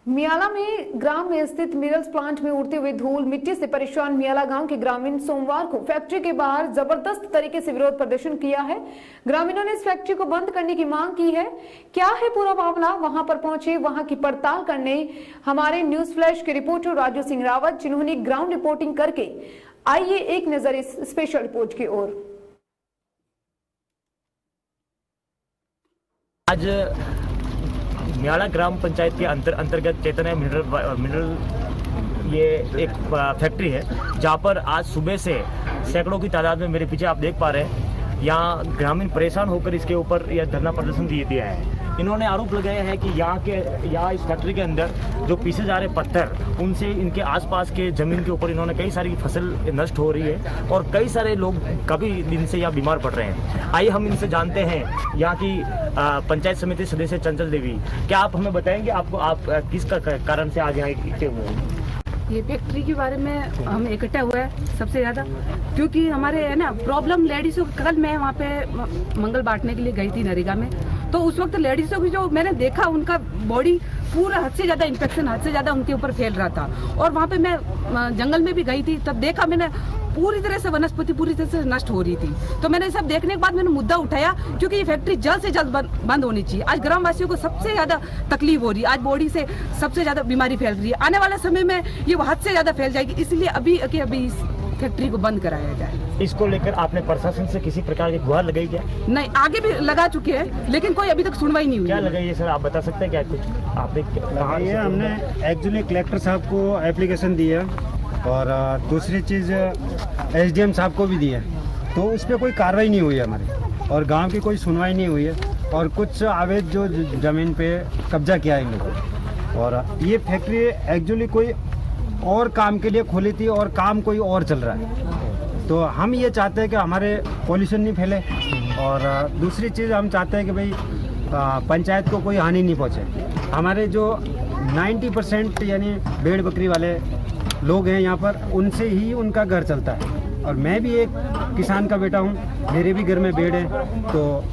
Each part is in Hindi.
मियाला में ग्राम में स्थित मिनरल्स प्लांट में उड़ते हुए धूल मिट्टी से परेशान मियाला गांव के ग्रामीण सोमवार को फैक्ट्री के बाहर जबरदस्त तरीके से विरोध प्रदर्शन किया है। ग्रामीणों ने इस फैक्ट्री को बंद करने की मांग की है। क्या है पूरा मामला, वहां पर पहुंचे वहां की पड़ताल करने हमारे न्यूज फ्लैश के रिपोर्टर राजू सिंह रावत, जिन्होंने ग्राउंड रिपोर्टिंग करके। आइए एक नजर इस स्पेशल रिपोर्ट की ओर। आज मियाला ग्राम पंचायत के अंतर्गत चैतन्य मिनरल ये एक फैक्ट्री है जहाँ पर आज सुबह से सैकड़ों की तादाद में, मेरे पीछे आप देख पा रहे हैं, यहाँ ग्रामीण परेशान होकर इसके ऊपर यह धरना प्रदर्शन दिया है। इन्होंने आरोप लगाया है कि यहाँ इस फैक्ट्री के अंदर जो पीसे जा रहे पत्थर, उनसे इनके आसपास के ज़मीन के ऊपर इन्होंने कई सारी फसल नष्ट हो रही है और कई सारे लोग काफ़ी दिन से यहाँ बीमार पड़ रहे हैं। आइए हम इनसे जानते हैं, यहाँ की पंचायत समिति सदस्य चंचल देवी, क्या आप हमें बताएंगे आप किस कारण से आज यहाँ इकट्ठे हुए हैं? ये फैक्ट्री के बारे में हम इकट्ठा हुआ है सबसे ज़्यादा, क्योंकि हमारे है ना प्रॉब्लम लेडीज़ों। कल मैं वहाँ पे मंगल बांटने के लिए गई थी नरेगा में, तो उस वक्त लेडीज़ों की जो मैंने देखा, उनका बॉडी पूरा हद से ज़्यादा इन्फेक्शन हद से ज़्यादा उनके ऊपर फैल रहा था। और वहाँ पे मैं जंगल में भी गई थी, तब देखा मैंने पूरी तरह से वनस्पति पूरी तरह से नष्ट हो रही थी। तो मैंने सब देखने के बाद मैंने मुद्दा उठाया, क्योंकि ये फैक्ट्री जल्द से जल्द बंद होनी चाहिए। आज ग्रामवासियों को सबसे ज़्यादा तकलीफ हो रही है, आज बॉडी से सबसे ज़्यादा बीमारी फैल रही है। आने वाले समय में ये हद से ज़्यादा फैल जाएगी, इसलिए अभी इस फैक्ट्री को बंद कराया जाए। इसको लेकर आपने प्रशासन से किसी प्रकार की गुहार लगाई क्या? नहीं, आगे भी लगा चुके हैं, लेकिन कोई अभी तक सुनवाई नहीं हुई। क्या लगाई है सर, आप बता सकते हैं क्या कुछ? आपने हमने एक्चुअली कलेक्टर साहब को एप्लीकेशन दी है और दूसरी चीज़ एसडीएम साहब को भी दी है, तो उस पर कोई कार्रवाई नहीं हुई है हमारी, और गांव की कोई सुनवाई नहीं हुई है। और कुछ अवैध जो ज़मीन पे कब्जा किया है इन लोगों ने, और ये फैक्ट्री एक्चुअली कोई और काम के लिए खोली थी और काम कोई और चल रहा है। तो हम ये चाहते हैं कि हमारे पॉल्यूशन नहीं फैले, और दूसरी चीज़ हम चाहते हैं कि भाई पंचायत को कोई हानि नहीं पहुँचे। हमारे जो 90% यानी भेड़ बकरी वाले लोग हैं यहाँ पर, उनसे ही उनका घर चलता है। और मैं भी एक किसान का बेटा हूँ, मेरे भी घर में भेड़ है, तो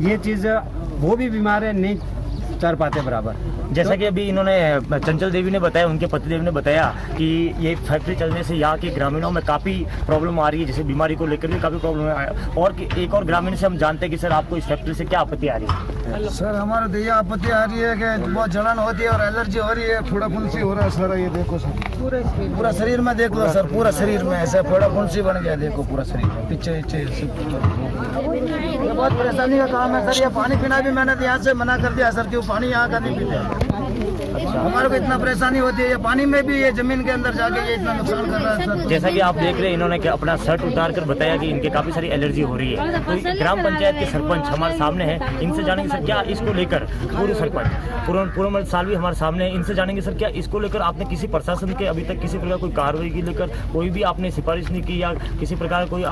ये चीज़ वो भी बीमार है, नहीं चल पाते बराबर। जैसा कि अभी इन्होंने चंचल देवी ने बताया, उनके पतिदेव ने बताया कि ये फैक्ट्री चलने से यहाँ के ग्रामीणों में काफ़ी प्रॉब्लम आ रही है, जैसे बीमारी को लेकर भी काफ़ी प्रॉब्लम है। और एक और ग्रामीण से हम जानते हैं कि सर आपको इस फैक्ट्री से क्या आपत्ति आ रही है? सर हमारे तो ये आपत्ति आ रही है कि बहुत जलन होती है और एलर्जी हो रही है, फोड़ा फुंसी हो रहा है सर। ये देखो सर, पूरा शरीर में देख लो सर, पूरा शरीर में ऐसा फोड़ा फुंसी बन गया, देखो पूरा शरीर में पीछे ये बहुत परेशानी का काम है सर। ये पानी पीना भी मैंने यहाँ से मना कर दिया सर, क्यों पानी यहाँ का नहीं पीते। हमारे को इतना परेशानी होती है, ये पानी में भी ये जमीन के अंदर जाके ये इतना नुकसान कर रहा है सर। जैसा कि आप देख रहे हैं, इन्होंने अपना शर्ट उतार कर बताया कि इनके काफी सारी एलर्जी हो रही है। तो ग्राम पंचायत के सरपंच हमारे सामने हैं, इनसे जानेंगे सर क्या इसको लेकर, पूर्व सरपंच पूर्व साल भी हमारे सामने है, इनसे जानेंगे सर क्या इसको लेकर आपने किसी प्रशासन के अभी तक किसी प्रकार कोई कार्रवाई की लेकर कोई भी आपने सिफारिश नहीं की, या किसी प्रकार कोई